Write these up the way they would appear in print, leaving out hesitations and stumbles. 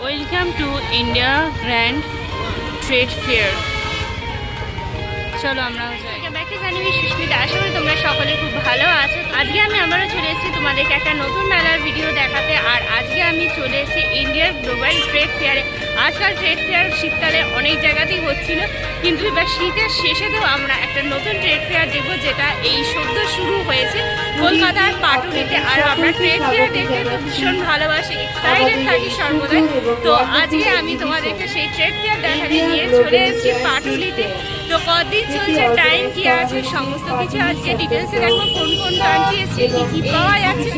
Welcome to India grand trade fair. চলো আমরা ব্যাকে জানিয়ে সুস্মিতা, আশা করি তোমরা সকলে খুব ভালো আছো। আজকে আমি আবারও চলে এসেছি তোমাদেরকে একটা নতুন মেলার ভিডিও দেখাতে। আর আজকে আমি চলে এসেছি ইন্ডিয়ার গ্লোবাল ট্রেড ফেয়ারে। আজকাল ট্রেড ফেয়ার শীতকালে অনেক জায়গাতেই হচ্ছিল, কিন্তু এবার শীতের শেষেতেও আমরা একটা নতুন ট্রেড ফেয়ার দেখবো, যেটা এই সদ্য শুরু হয়েছে কলকাতার পাটুলিতে। আর আমরা ট্রেড ফেয়ার দেখতে তো ভীষণ ভালোবাসি, এক্সাইটেড থাকি সর্বদাই। তো আজকে আমি তোমাদেরকে সেই ট্রেড ফেয়ার দেখাতে নিয়ে চলে এসেছি পাটুলিতে। তো কতদিন চলছে, টাইম কি আছে, সমস্ত কিছু আজকে ডিটেলসে দেখো। কোন কোন কান্ট্রি এসছে, কী কী পাওয়া যাচ্ছে,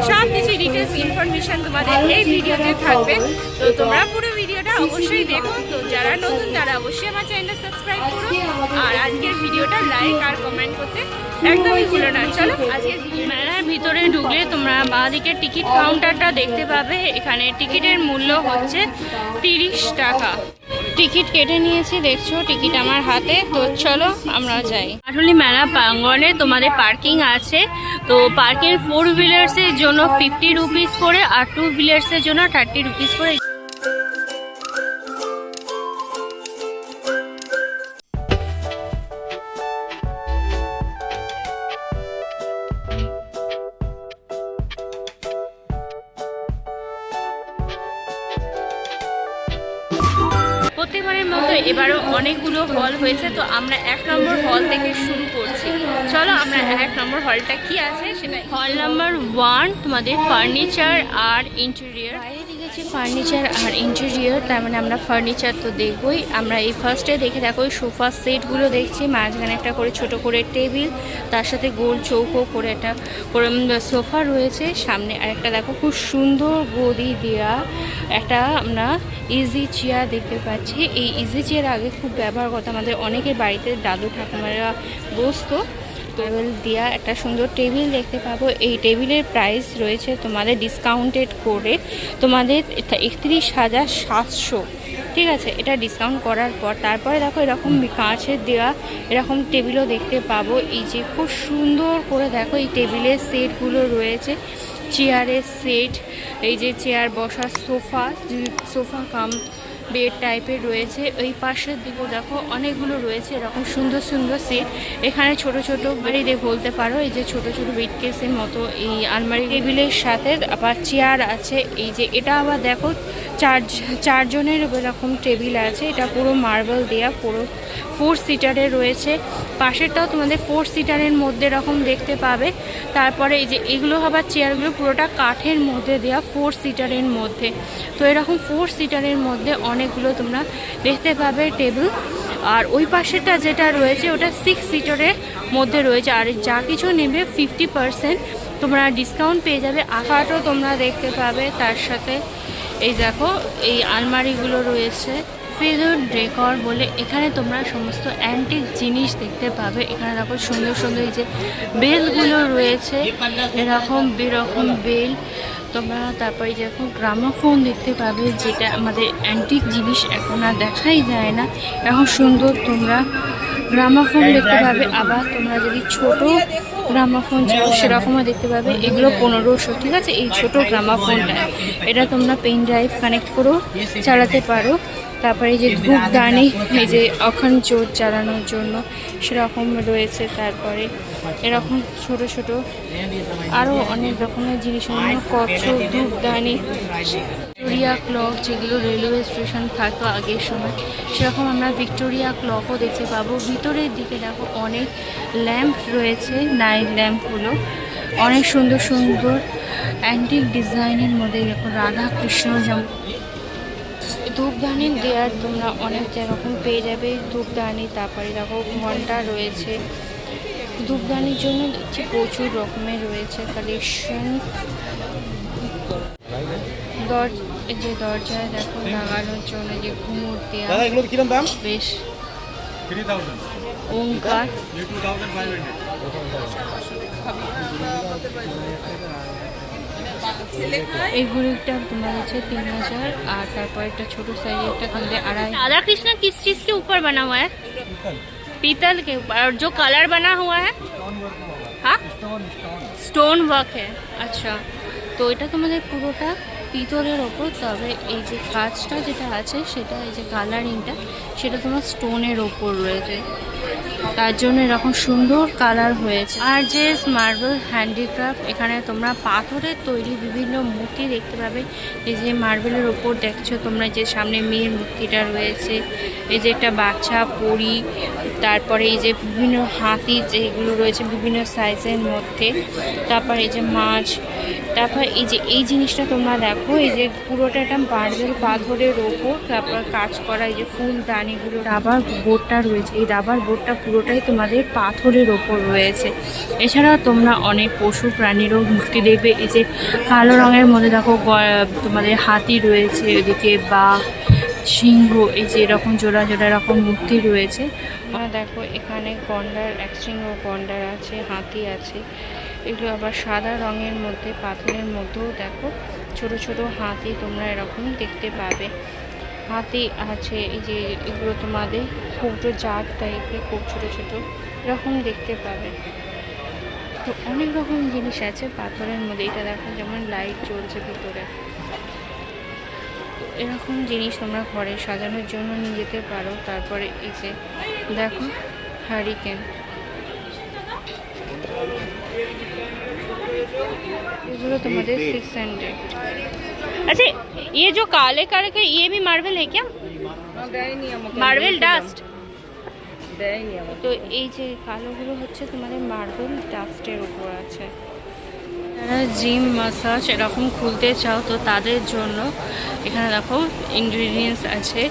সব কিছু ডিটেলস ইনফরমেশন তোমাদের এই ভিডিওতে থাকবে। তো তোমরা পুরো ভিডিওটা অবশ্যই দেখো। তো যারা নতুন তারা অবশ্যই আমার চ্যানেলটা সাবস্ক্রাইব করো, আর আজকের ভিডিওটা লাইক আর কমেন্ট করতে একদমই ভুলো না। চলো আজকের মেলার ভিতরে ঢুকলে তোমরা বাঁদিকের টিকিট কাউন্টারটা দেখতে পাবে। এখানে টিকিটের মূল্য হচ্ছে 30 টাকা। টিকিট কেটে নিয়েছি, দেখছো টিকিট আমার হাতে। তো চলো আমরা যাই। পাটুলি মেলা প্রাঙ্গণে তোমাদের পার্কিং আছে। তো পার্কিং 4 হুইলার্সের জন্য 50 রুপিস করে, আর 2 হুইলার্সের জন্য 30 রুপিস করে। প্রত্যেকবারের মতো এবারও অনেকগুলো হল হয়েছে। তো আমরা 1 নম্বর হল থেকে শুরু করছি। চলো আমরা 1 নম্বর হলটা কি আছে সেটা। হল নাম্বার 1 তোমাদের ফার্নিচার আর ইন্টেরিয়র। বাইরে দেখেছি ফার্নিচার আর ইন্টেরিয়র, তার মানে আমরা ফার্নিচার তো দেখবই। আমরা এই ফার্স্টে দেখে দেখো সোফা সেটগুলো দেখছি, মাঝখানে একটা করে ছোট করে টেবিল, তার সাথে গোল চৌকো করে একটা করে সোফা রয়েছে। সামনে আরেকটা দেখো খুব সুন্দর গদি দেওয়া একটা আমরা ইজি চেয়ার দেখতে পাচ্ছি। এই ইজি চেয়ার আগে খুব ব্যবহার করতো, আমাদের অনেকের বাড়িতে দাদু ঠাকুমারা বসতো। টেবিল দেওয়া একটা সুন্দর টেবিল দেখতে পাবো। এই টেবিলের প্রাইস রয়েছে তোমাদের ডিসকাউন্টেড করে তোমাদের 31,700, ঠিক আছে, এটা ডিসকাউন্ট করার পর। তারপরে দেখো এরকম কাঁচের দেওয়া এরকম টেবিলও দেখতে পাবো। এই যে খুব সুন্দর করে দেখো এই টেবিলের সেটগুলো রয়েছে, চেয়ারের সেট, এই যে চেয়ার বসার সোফা কাম বেড টাইপের রয়েছে। ওই পাশের দিকেও দেখো অনেকগুলো রয়েছে এরকম সুন্দর সুন্দর সেট। এখানে ছোট ছোট বাড়িতে বলতে পারো, এই যে ছোট ছোট বেডকেসের মতো এই আলমারি টেবিলের সাথে আবার চেয়ার আছে। এই যে এটা আবার দেখো চারজনের এরকম টেবিল আছে। এটা পুরো মার্বেল দেয়া, পুরো 4 সিটারের রয়েছে। পাশেরটাও তোমাদের 4 সিটারের মধ্যে এরকম দেখতে পাবে। তারপরে এই যে এগুলো আবার চেয়ারগুলো পুরোটা কাঠের মধ্যে দেওয়া 4 সিটারের মধ্যে। তো এরকম 4 সিটারের মধ্যে অনেকগুলো তোমরা দেখতে পাবে টেবিল। আর ওই পাশেরটা যেটা রয়েছে ওটা 6 সিটারের মধ্যে রয়েছে। আর যা কিছু নেবে 50% তোমরা ডিসকাউন্ট পেয়ে যাবে। আঁকাটাও তোমরা দেখতে পাবে। তার সাথে এই দেখো এই আলমারিগুলো রয়েছে ফেদার ডেকর বলে, এখানে তোমরা সমস্ত অ্যান্টিক জিনিস দেখতে পাবে। এখানে দেখো সুন্দর সুন্দর এই যে বেলগুলো রয়েছে, এরকম বেরকম বেল তোমরা। তারপরে যেরকম গ্রামাফোন দেখতে পাবে, যেটা আমাদের অ্যান্টিক জিনিস এখন আর দেখাই যায় না, এখন সুন্দর তোমরা গ্রামাফোন দেখতে পাবে। আবার তোমরা যদি ছোট গ্রামাফোন চাও সেরকমও দেখতে পাবে। এগুলো 1500, ঠিক আছে। এই ছোট গ্রামাফোনটা এটা তোমরা পেন ড্রাইভ কানেক্ট করেও চালাতে পারো। তারপরে এই যে ধূপদানি, এই যে অখণ্ড জোট জ্বালানোর জন্য সেরকম রয়েছে। তারপরে এরকম ছোট ছোট আরও অনেক রকমের জিনিস, কচ্ছপ, ধূপদানি, ভিক্টোরিয়া ক্লক, যেগুলো রেলওয়ে স্টেশন থাকতো আগের সময়, সেরকম আমরা ভিক্টোরিয়া ক্লকও দেখতে পাবো। ভিতরের দিকে দেখো অনেক ল্যাম্প রয়েছে, নাইট ল্যাম্পগুলো অনেক সুন্দর সুন্দর অ্যান্টিক ডিজাইনের মধ্যে। দেখো রাধা কৃষ্ণ, যেমন ধূপদানি দেওয়ার তোমরা অনেক যেরকম পেয়ে যাবে ধূপদানি। তারপরে দেখো ঘন্টা রয়েছে, ধূপদানির জন্য দেখছি প্রচুর রকমের রয়েছে কালেকশন। এই যে দরজায় দেখো লাগানোর জন্য যে ঘুমুর দেওয়া বেশ ওঙ্কার। এই ঘড়িটা তোমার হচ্ছে 3000। আর তারপর একটা ছোট সাইজেরটা তোমাদের 2.5। राधा कृष्ण किस चीज के ऊपर बना हुआ है? पीतल के ऊपर। और जो कलर बना हुआ है हाँ स्टोन वर्क है। अच्छा, তো এটা তোমাদের পুরোটা পিতলের ওপর, তবে এই যে কাজটা যেটা আছে সেটা এই যে কালারিংটা সেটা তোমার স্টোনের ওপর রয়েছে, তার জন্য এরকম সুন্দর কালার হয়েছে। আর যে মার্বেল হ্যান্ডিক্রাফট, এখানে তোমরা পাথরের তৈরি বিভিন্ন মূর্তি দেখতে পাবে। এই যে মার্বেলের ওপর দেখছো তোমরা যে সামনে মেয়ের মূর্তিটা রয়েছে, এই যে একটা বাচ্চা পরী, তারপরে এই যে বিভিন্ন হাতি যেগুলো রয়েছে বিভিন্ন সাইজের মধ্যে, তারপর এই যে মাছ, তারপর এই যে এই জিনিসটা তোমরা দেখো, এই যে পুরোটা একটা মার্বেল পাথরের ওপর তারপর কাজ করা, এই যে ফুলদানিগুলো, রাবার বোর্ডটা রয়েছে, এই রাবার বোর্ডটা পুরোটাই তোমাদের পাথরের ওপর রয়েছে। এছাড়াও তোমরা অনেক পশু প্রাণীরও মূর্তি দেখবে। এই যে কালো রঙের মধ্যে দেখো তোমাদের হাতি রয়েছে, এদিকে বাঘ, সিংহ, এই যে এরকম জোড়া জোড়া এরকম মূর্তি রয়েছে। দেখো এখানে গন্ডার, এক সিংহ গন্ডার আছে, হাতি আছে। এগুলো আবার সাদা রঙের মধ্যে পাথরের মধ্যেও দেখো ছোট ছোট হাতি তোমরা এরকম দেখতে পাবে। হাতি আছে, এই যে এগুলো তোমাদের খুব জাত টাইপের খুব ছোট ছোট এরকম দেখতে পাবে। তো অনেক রকম জিনিস আছে পাথরের মধ্যে। এটা দেখো যেমন লাইট জ্বলছে ভিতরে। এরকম জিনিস তোমরা ঘরে সাজানোর জন্য নিয়ে যেতে পারো। তারপরে এই যে দেখো হারিকেন, এগুলো তোমাদের 600। अच्छा ये जो काले काले के ये भी मार्बल है क्या? Marble dust. তো এই যে কালোগুলো হচ্ছে তোমাদের মার্বেল ডাস্টের উপর আছে। যারা জিম মাসাজ এরকম খুলতে চাও তো তাদের জন্য এখানে দেখো ইনগ্রিডিয়েন্টস আছে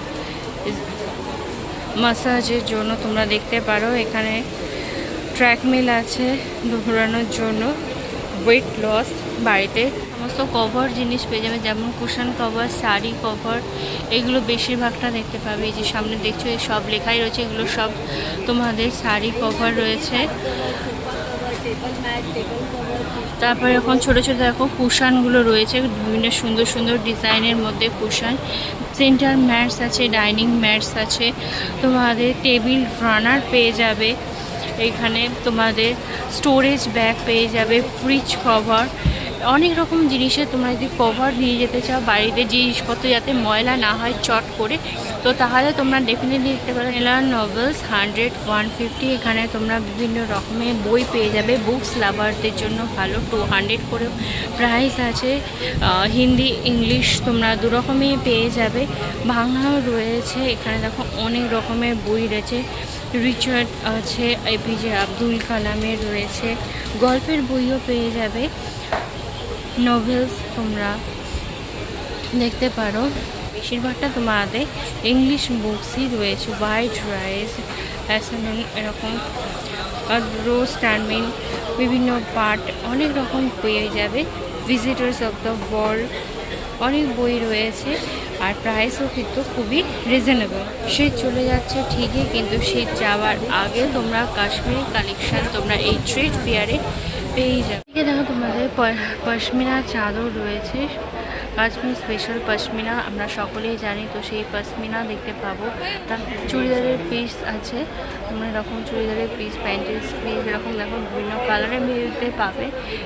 মাসাজের জন্য, তোমরা দেখতে পারো। এখানে ট্র্যাকমিল আছে দৌড়ানোর জন্য, ওয়েট লস, বাড়িতে সমস্ত কভার জিনিস পেয়ে যাবে, যেমন কুশন কভার, শাড়ি কভার, এগুলো বেশিরভাগটা দেখতে পাবে। এই যে সামনে দেখছো এই সব লেখাই রয়েছে, এগুলো সব তোমাদের শাড়ি কভার রয়েছে। তারপরে এখন ছোটো ছোটো দেখো কুশানগুলো রয়েছে, বিভিন্ন সুন্দর সুন্দর ডিজাইনের মধ্যে কুশান। সেন্টার ম্যাটস আছে, ডাইনিং ম্যাটস আছে, তোমাদের টেবিল রানার পেয়ে যাবে। এখানে তোমাদের স্টোরেজ ব্যাগ পেয়ে যাবে, ফ্রিজ কভার, অনেক রকম জিনিসের তোমরা যদি কভার নিয়ে যেতে চাও বাড়িতে জিনিসপত্র যাতে ময়লা না হয় চট করে, তো তাহলে তোমরা ডেফিনেটলি দেখতে পারো এলার নভেলস 100, 150। এখানে তোমরা বিভিন্ন রকমের বই পেয়ে যাবে, বুকস লাভারদের জন্য ভালো। 200 করে প্রাইস আছে। হিন্দি ইংলিশ তোমরা দু রকমই পেয়ে যাবে, বাংলাও রয়েছে। এখানে দেখো অনেক রকমের বই রয়েছে, রিচার্ড আছে, এপিজে আব্দুল কালামের রয়েছে, গল্পের বইও পেয়ে যাবে, নভেলস তোমরা দেখতে পারো। বেশিরভাগটা তোমাদের ইংলিশ বুকসই রয়েছে, হোয়াইট রাইস, অ্যাসামিন, এরকম রোজ টার্মিন, বিভিন্ন পার্ট অনেক রকম পেয়ে যাবে। ভিজিটার্স অফ দ্য ওয়ার্ল্ড, অনেক বই রয়েছে। আর প্রাইসও কিন্তু খুবই রিজনেবল। শীত চলে যাচ্ছে ঠিকই, কিন্তু শীত যাওয়ার আগে তোমরা কাশ্মীরি কালেকশান তোমরা এই ট্রেড ফেয়ারে পেয়ে যাবে। দেখো তোমাদের পশমিনা চাদর রয়েছে, কাশ্মীর স্পেশাল পশমিনা আমরা সকলেই জানি, তো সেই পশমিনা দেখতে পাবো। তার চুড়িদারের পিস আছে, তোমরা এরকম চুড়িদারের পিস, প্যান্টের পিস এরকম দেখো বিভিন্ন কালারের মধ্যে পাবে।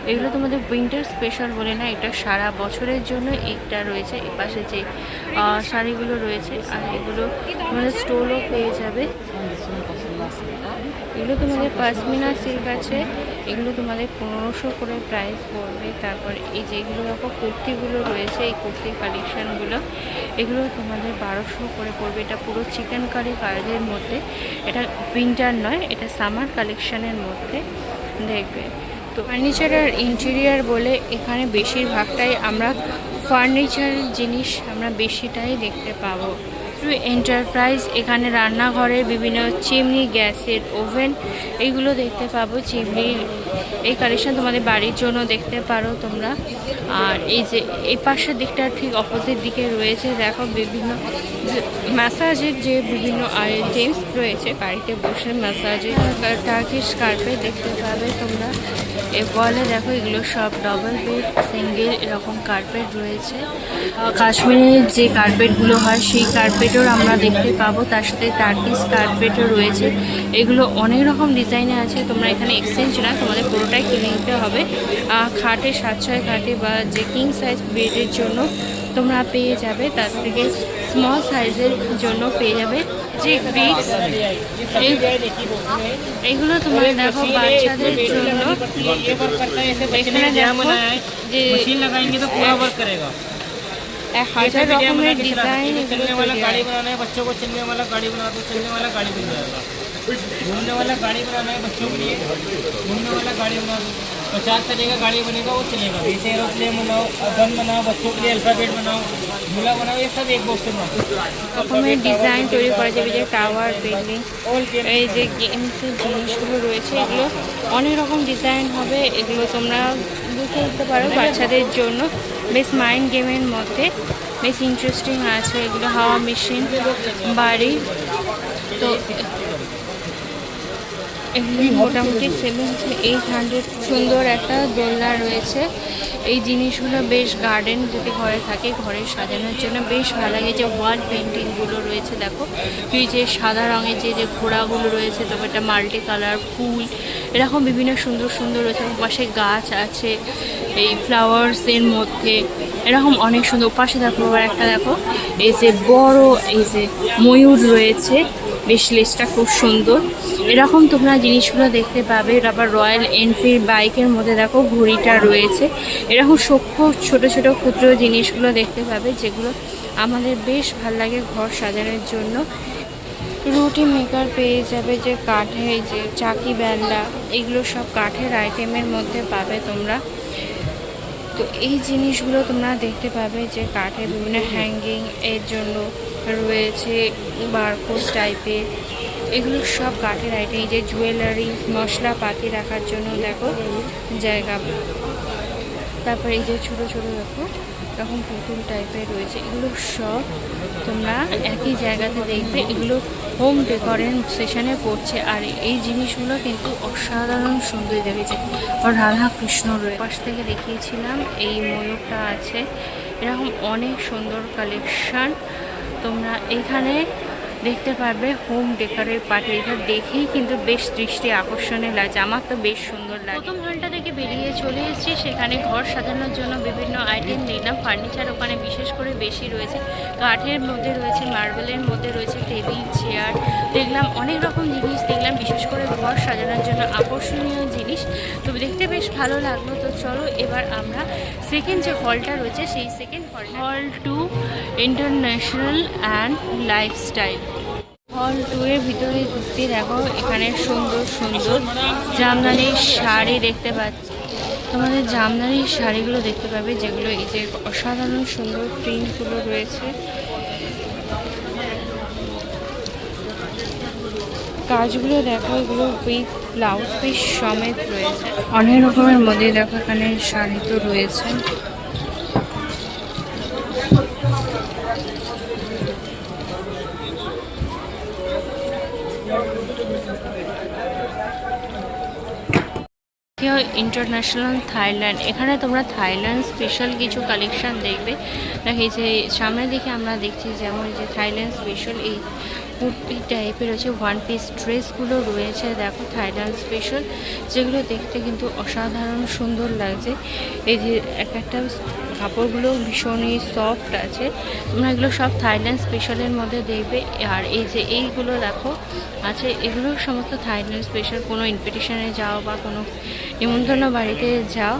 এগুলো তোমাদের উইন্টার স্পেশাল বলে না, এটা সারা বছরের জন্য একটা রয়েছে। এ পাশে যে শাড়িগুলো রয়েছে, আর এগুলো তোমাদের স্টোলও পেয়ে যাবে। এগুলো তোমাদের পশমিনা সিল্ক আছে, এগুলো তোমাদের 1500 করে প্রাইস পড়বে। তারপর এই যে এগুলো দেখো কুর্তিগুলো রয়েছে, এই কুর্তি কালেকশানগুলো এগুলো তোমাদের 1200 করে পড়বে। এটা পুরো চিকেন কারি কাজের মধ্যে, এটা উইন্টার নয়, এটা সামার কালেকশানের মধ্যে দেখবে। তো ফার্নিচার আর ইন্টেরিয়ার বলে এখানে বেশিরভাগটাই আমরা ফার্নিচার জিনিস আমরা বেশিটাই দেখতে পাবো। এন্টারপ্রাইজ, এখানে রান্নাঘরের বিভিন্ন চিমনি, গ্যাসের ওভেন এইগুলো দেখতে পাবো। চিমনির এই কালেকশন তোমাদের বাড়ির জন্য দেখতে পারো তোমরা। আর এই যে এই পাশের দিকটা ঠিক অপোজিট দিকে রয়েছে দেখো বিভিন্ন ম্যাসাজের যে বিভিন্ন আইটেমস রয়েছে, বাড়িতে বসে ম্যাসাজের টার্কিশ কার্পেট দেখতে পাবে তোমরা। এই ওয়ালে দেখো এগুলো সব ডবল বেড, সিঙ্গেল এরকম কার্পেট রয়েছে। কাশ্মীরের যে কার্পেটগুলো হয় সেই কার্পেট কার্পেটও আমরা দেখতে পাবো, তার সাথে টার্কিশ কার্পেটও রয়েছে। এগুলো অনেক রকম ডিজাইনে আছে, তোমরা এখানে এক্সচেঞ্জ না, তোমাদের পুরোটাই কিনে নিতে হবে। খাটে 7-6 খাটে বা যে কিং সাইজ বেডের জন্য তোমরা পেয়ে যাবে, তার থেকে স্মল সাইজের জন্য পেয়ে যাবে যে ব্রিক্স। এগুলো তোমরা দেখো বাচ্চাদের জন্য। এখানে দেখো যে 1000 রকমের ডিজাইন। चलने वाला गाड़ी बनाना है बच्चों को, चलने वाला गाड़ी बना दो, चलने वाला गाड़ी बन जाएगा। घूमने वाला गाड़ी बनाना है बच्चों के लिए, घूमने वाला गाड़ी बना दो। 50 तरह का गाड़ी बनेगा, वो चलेगा। जैसे एरोप्लेन बनाओ, गन बनाओ, बच्चों के लिए अल्फाबेट बनाओ, झूला बनाओ, ये सब एक बॉक्स में রকমের ডিজাইন তৈরি করা যাবে, যে টাওয়ার বিল্ডিং, এই যে গেমসের জিনিসগুলো রয়েছে, এগুলো অনেক রকম ডিজাইন হবে। এগুলো তোমরা বুঝে দিতে পারো বাচ্চাদের জন্য, বেশ মাইন্ড গেমের মধ্যে বেশ ইন্টারেস্টিং আছে। এগুলো হাওয়া মেশিন, বাড়ি, তো এগুলো মোটামুটি 700-800। সুন্দর একটা দোলনা রয়েছে। এই জিনিসগুলো বেশ গার্ডেন যদি ঘরে থাকে, ঘরে সাজানোর জন্য বেশ ভালো লাগে। যে ওয়াল পেন্টিংগুলো রয়েছে দেখো, এই যে সাদা রঙের যে ঘোড়াগুলো রয়েছে, তবে এটা মাল্টি কালার ফুল, এরকম বিভিন্ন সুন্দর সুন্দর রয়েছে। পাশে গাছ আছে এই ফ্লাওয়ার্সের মধ্যে, এরকম অনেক সুন্দর। পাশে দেখো আবার একটা দেখো, এই যে বড় এই যে ময়ূর রয়েছে, বেশ লেজটা খুব সুন্দর। এরকম তোমরা জিনিসগুলো দেখতে পাবে। আবার রয়্যাল এনফিল্ড বাইকের মধ্যে দেখো ঘড়িটা রয়েছে। এরকম সূক্ষ্ম ছোট ছোট ক্ষুদ্র জিনিসগুলো দেখতে পাবে, যেগুলো আমাদের বেশ ভালো লাগে ঘর সাজানোর জন্য। রুটি মেকার পেয়ে যাবে, যে কাঠে যে চাকি বেল্লা, এগুলো সব কাঠের আইটেমের মধ্যে পাবে তোমরা। তো এই জিনিসগুলো তোমরা দেখতে পাবে, যে কাঠের বিভিন্ন হ্যাঙ্গিং এর জন্য রয়েছে, বারকোস টাইপের, এগুলো সব কাঠের আইটেম। এই যে জুয়েলারি, মশলাপাতি রাখার জন্য দেখো জায়গা। তারপরে এই যে ছোটো ছোটো দেখো এরকম পুতুল টাইপের রয়েছে, এগুলো সব তোমরা একই জায়গাতে দেখবে। এগুলো হোম ডেকোরেশন সেশনে পড়ছে। আর এই জিনিসগুলো কিন্তু অসাধারণ সুন্দর দেখেছে। আর রাধা কৃষ্ণ রয়েছে, পাশ থেকে দেখিয়েছিলাম এই ময়ূরটা আছে। এরকম অনেক সুন্দর কালেকশন তোমরা এখানে দেখতে পারবে। হোম ডেকোরের পার্টি, এটা দেখেই কিন্তু বেশ দৃষ্টি আকর্ষণীয় লাগছে, আমার তো বেশ সুন্দর লাগে। প্রথম হলটা থেকে বেরিয়ে চলে এসেছি, সেখানে ঘর সাজানোর জন্য বিভিন্ন আইটেম দেখলাম। ফার্নিচার ওখানে বিশেষ করে বেশি রয়েছে, কাঠের মধ্যে রয়েছে, মার্বেলের মধ্যে রয়েছে, টেবিল চেয়ার দেখলাম, অনেক রকম জিনিস দেখলাম, বিশেষ করে ঘর সাজানোর জন্য আকর্ষণীয় জিনিস। তো দেখতে বেশ ভালো লাগলো। তো চলো এবার আমরা সেকেন্ড যে হলটা রয়েছে, সেই সেকেন্ড হল 2 ইন্টারন্যাশনাল অ্যান্ড লাইফস্টাইল। হল 2 এর ভিতরে ঢুকতে দেখো এখানে সুন্দর সুন্দর জামদানির শাড়ি দেখতে পাচ্ছি। তোমাদের জামদানির শাড়িগুলো দেখতে পাবে, যেগুলো এই যে অসাধারণ সুন্দর প্রিন্টগুলো রয়েছে, কাজগুলো দেখো, এগুলো উইথ ব্লাউজ পিস সমেত রয়েছে। অনেক রকমের মধ্যে দেখো এখানে শাড়ি তো রয়েছে। ইন্টারন্যাশনাল থাইল্যান্ড, এখানে তোমরা থাইল্যান্ড স্পেশাল কিছু কালেকশন দেখবে। দেখি যে সামনের দিকে আমরা দেখছি, যেমন যে থাইল্যান্ড স্পেশাল এই কুর্তি টাইপের রয়েছে, ওয়ান পিস ড্রেসগুলো রয়েছে দেখো থাইল্যান্ড স্পেশাল, যেগুলো দেখতে কিন্তু অসাধারণ সুন্দর লাগছে। এই যে একটা কাপড়গুলো ভীষণই সফট আছে, তোমরা এগুলো সব থাইল্যান্ড স্পেশালের মধ্যে দেখবে। আর এই যে এইগুলো দেখো আছে, এগুলো সমস্ত থাইল্যান্ড স্পেশাল। কোনো ইনভিটেশনে যাও বা কোনো নিমন্ত্রণ বাড়িতে যাও,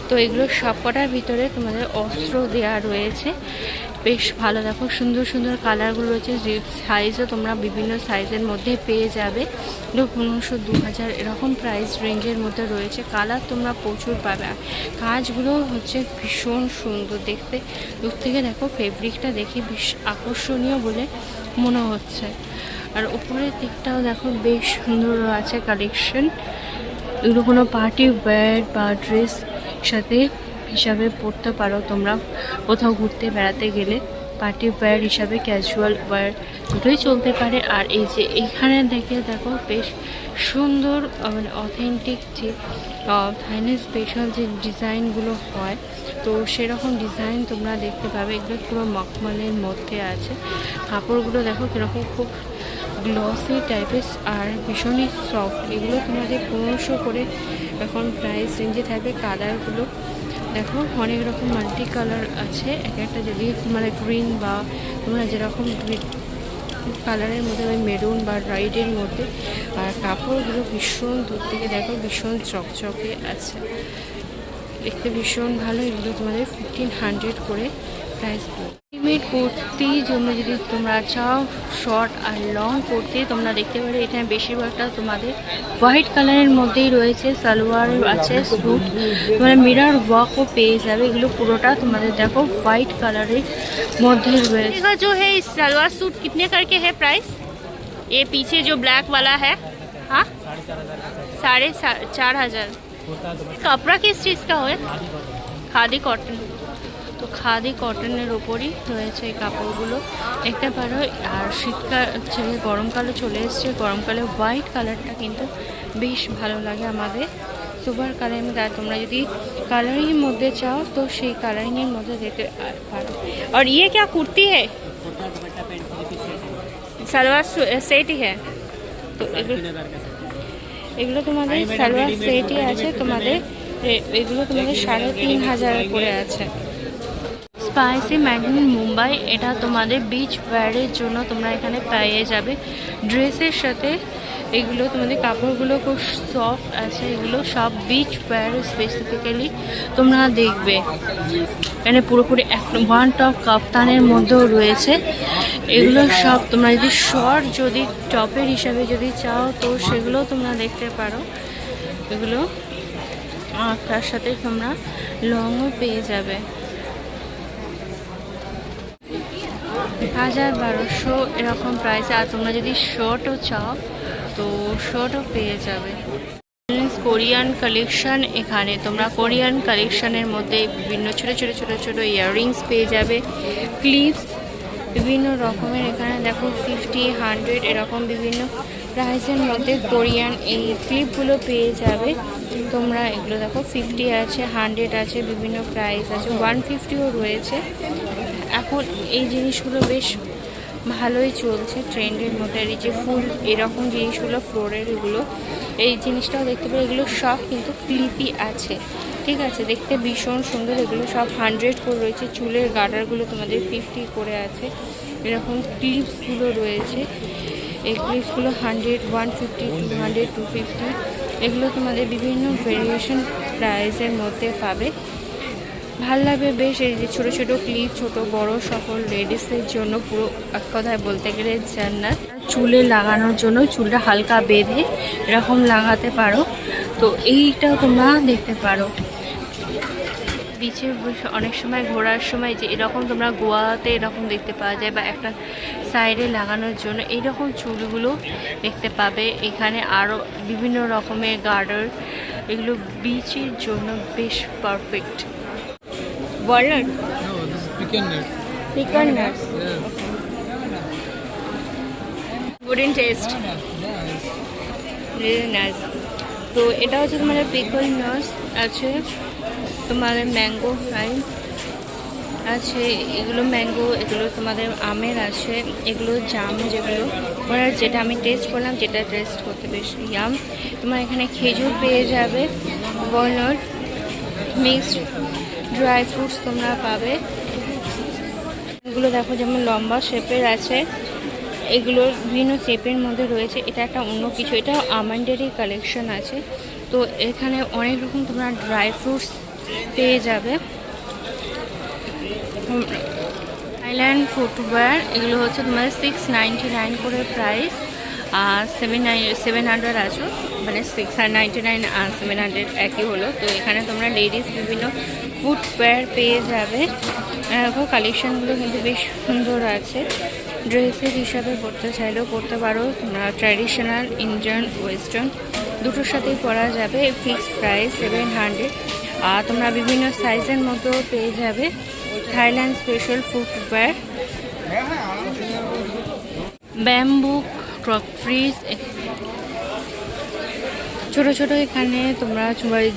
তো এগুলো সবকটার ভিতরে তোমাদের অস্ত্র দেওয়া রয়েছে, বেশ ভালো। দেখো সুন্দর সুন্দর কালারগুলো রয়েছে, সাইজও তোমরা বিভিন্ন সাইজের মধ্যে পেয়ে যাবে। 1500-2000 এরকম প্রাইস রেঞ্জের মধ্যে রয়েছে। কালার তোমরা প্রচুর পাবে। আর কাজগুলো হচ্ছে ভীষণ সুন্দর দেখতে। দূর থেকে দেখো ফেব্রিকটা দেখে বেশ আকর্ষণীয় বলে মনে হচ্ছে। আর উপরের দিকটাও দেখো বেশ সুন্দর আছে কালেকশন। এগুলো কোনো পার্টি ওয়্যার বা ড্রেস সাথে হিসাবে পরতে পারো তোমরা কোথাও ঘুরতে বেড়াতে গেলে। পার্টি ওয়্যার হিসাবে, ক্যাজুয়াল ওয়্যার দুটোই চলতে পারে। আর এই যে এইখানে দেখো বেশ সুন্দর মানে অথেন্টিক যে থাইল্যান্ড স্পেশাল যে ডিজাইনগুলো হয়, তো সেরকম ডিজাইন তোমরা দেখতে পাবে। এগুলো পুরো মখমলের মধ্যে আছে। কাপড়গুলো দেখো কীরকম খুব গ্লসি টাইপের আর ভীষণই সফট। এগুলো তোমাদের 1500 করে এখন প্রাইস রেঞ্জে থাকবে। কালারগুলো দেখো অনেক রকম মাল্টি কালার আছে, এক একটা যদি মানে গ্রিন বা তোমরা যেরকম কালারের মধ্যে ওই মেরুন বা রাইডের মধ্যে। আর কাপড়গুলো ভীষণ দূর থেকে দেখো ভীষণ চকচকে আছে, দেখতে ভীষণ ভালো। এগুলো তোমাদের 1500 করে প্রাইস পড়বে। রেডিমেড কুর্তির জন্য যদি তোমরা চাও শর্ট আর লং কুর্তি, তোমরা দেখতে পারো এখানে বেশিরভাগটা তোমাদের হোয়াইট কালারের মধ্যেই রয়েছে। সালোয়ার আছে, স্যুট, তোমরা মিরর ওয়ার্কও পেয়ে যাবে। এগুলো পুরোটা তোমাদের দেখো হোয়াইট কালারের মধ্যে রয়েছে। जो है इस सलवार सूट कितने करके है प्राइस? ये पीछे जो ब्लैक वाला है, हाँ 4,500। कपड़ा किस चीज़ का है? खादी कॉटन। তো খাদি কটনের ওপরই রয়েছে এই কাপড়গুলো, দেখতে পারো। আর শীতকাল ছেড়ে গরমকালে চলে এসছে, গরমকালে হোয়াইট কালারটা কিন্তু বেশ ভালো লাগে আমাদের সুপার কালারের মধ্যে। আর তোমরা যদি কালারিংয়ের মধ্যে চাও তো সেই কালারিংয়ের মধ্যে দেখতে পারো। আর ইয়ে क्या কুর্তি है? সালোয়ার সেটই है। তো এগুলো তোমাদের সালোয়ার সেটই আছে, তোমাদের এগুলো তোমাদের 3,500 করে আছে। স্পাইসি ম্যাগনিন মুম্বাই, এটা তোমাদের বিচ ওয়্যারের জন্য তোমরা এখানে পেয়ে যাবে ড্রেসের সাথে। এগুলো তোমাদের কাপড়গুলো খুব সফট আছে, এগুলো সব বিচ ওয়্যার স্পেসিফিক্যালি তোমরা দেখবে। এখানে পুরোপুরি ওয়ান টপ কাফতানের মধ্যেও রয়েছে। এগুলো সব তোমরা যদি শর্ট যদি টপের হিসাবে যদি চাও তো সেগুলো তোমরা দেখতে পারো এগুলো। আর তার সাথে তোমরা লংও পেয়ে যাবে। 1,200 এরকম প্রাইসে। আর তোমরা যদি শর্টও চাও তো শর্টও পেয়ে যাবে। কোরিয়ান কালেকশন, এখানে তোমরা কোরিয়ান কালেকশনের মধ্যে বিভিন্ন ছোটো ছোটো ইয়াররিংস পেয়ে যাবে, ক্লিপস বিভিন্ন রকমের। এখানে দেখো 50, 100 এরকম বিভিন্ন প্রাইসের মধ্যে কোরিয়ান এই ক্লিপগুলো পেয়ে যাবে তোমরা। এগুলো দেখো 50 আছে, 100 আছে, বিভিন্ন প্রাইস আছে, 150ও রয়েছে। এখন এই জিনিসগুলো বেশ ভালোই চলছে ট্রেন্ডের মধ্যে। এই যে ফুল এরকম জিনিসগুলো ফ্লোরের, এগুলো এই জিনিসটাও দেখতে পাবে। এগুলো সব কিন্তু ক্লিপই আছে, ঠিক আছে, দেখতে ভীষণ সুন্দর। এগুলো সব 100 করে রয়েছে। চুলের গার্ডারগুলো তোমাদের 50 করে আছে। এরকম ক্লিপসগুলো রয়েছে, এই ক্লিপসগুলো 100, 150, 200, 250 এগুলো তোমাদের বিভিন্ন ভেরিয়েশন প্রাইসের মধ্যে পাবে। ভাল লাগবে বেশ। এই যে ছোটো ছোটো ক্লিপ, ছোট বড় সকল লেডিসদের জন্য পুরো এক কথায় বলতে গেলে জান্নাত। চুলে লাগানোর জন্য চুলটা হালকা বেঁধে এরকম লাগাতে পারো, তো এইটাও তোমরা দেখতে পারো। বিচে অনেক সময় ঘোরার সময় যে এরকম তোমরা গোয়াতে এরকম দেখতে পাওয়া যায়, বা একটা সাইডে লাগানোর জন্য এইরকম চুলগুলো দেখতে পাবে এখানে। আরও বিভিন্ন রকমের গার্ডার, এগুলো বিচের জন্য বেশ perfect. Walnut? No, this is pecan nut. Pecan nuts. Yes. Wouldn't taste. Really nice. তো এটা হচ্ছে তোমাদের পিকল নাটস আছে, তোমাদের ম্যাঙ্গো ফ্রাই আছে, এগুলো ম্যাঙ্গো, এগুলো তোমাদের আমের আছে, এগুলো জাম যেগুলো ওরা যেটা আমি টেস্ট করলাম, যেটা টেস্ট করতে বেশ ইয়াম। তোমার এখানে খেজুর পেয়ে যাবে, ওয়ালনাট, মিক্সড ড্রাই ফ্রুটস তোমরা পাবে। এগুলো দেখো যেমন লম্বা শেপের আছে, এগুলো বিভিন্ন শেপের মধ্যে রয়েছে। এটা একটা অন্য কিছু, এটা আমন্ডেরই কালেকশন আছে। তো এখানে অনেক রকম তোমরা ড্রাই ফ্রুটস পেয়ে যাবে। থাইল্যান্ড ফুটওয়্যার, এগুলো হচ্ছে তোমাদের 699 করে প্রাইস, আর 700 আছে, মানে 699 আর 700 একই হলো। তো এখানে তোমরা লেডিস বিভিন্ন ফুটওয়্যার পেয়ে যাবে। দেখো কালেকশানগুলো কিন্তু বেশ সুন্দর আছে। ড্রেসের হিসাবে পরতে চাইলেও পরতে পারো, তোমরা ট্র্যাডিশনাল, ইন্ডিয়ান, ওয়েস্টার্ন দুটোর সাথেই পরা যাবে। Fixed price 700। আর তোমরা বিভিন্ন সাইজের মধ্যেও পেয়ে যাবে। থাইল্যান্ড স্পেশাল ফুটওয়্যার, ব্যাম্বু ক্রকরিজ, ছোট ছোট এখানে তোমরা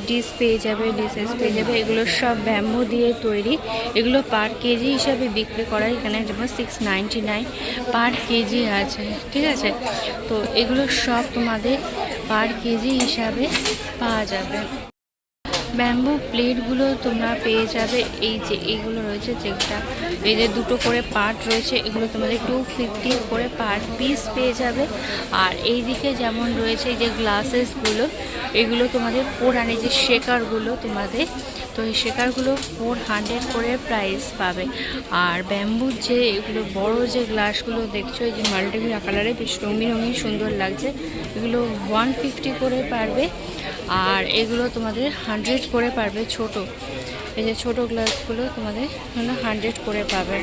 ডিশ পেয়ে যাবে, ডিশেস পেয়ে যাবে। এগুলো সব ব্যাম্বু দিয়ে তৈরি। এগুলো পার কেজি হিসাবে বিক্রি করা। এখানে যেমন 699 পার কেজি আছে, ঠিক আছে। তো এগুলো সব তোমাদের পার কেজি হিসাবে পাওয়া যাবে। ব্যাম্বু প্লেটগুলো তোমরা পেয়ে যাবে। এই যে এইগুলো রয়েছে, যেটা এই যে দুটো করে পার্ট রয়েছে, এগুলো তোমাদের 250 করে পার পিস পেয়ে যাবে। আর এই দিকে যেমন রয়েছে এই যে গ্লাসেসগুলো, এগুলো তোমাদের 400, যে শেকারগুলো তোমাদের, তো এই শেকারগুলো 400 করে প্রাইস পাবে। আর ব্যাম্বুর যে এগুলো বড় যে গ্লাসগুলো দেখছো, এই যে মাল্টিমিডিয়া কালারে বেশ রঙিন রঙিন সুন্দর লাগছে, এগুলো 150 করে পারবে। আর এগুলো তোমাদের 100 করে পারবে। ছোট এই যে ছোট গ্লাসগুলো তোমাদের 100 করে পাবে।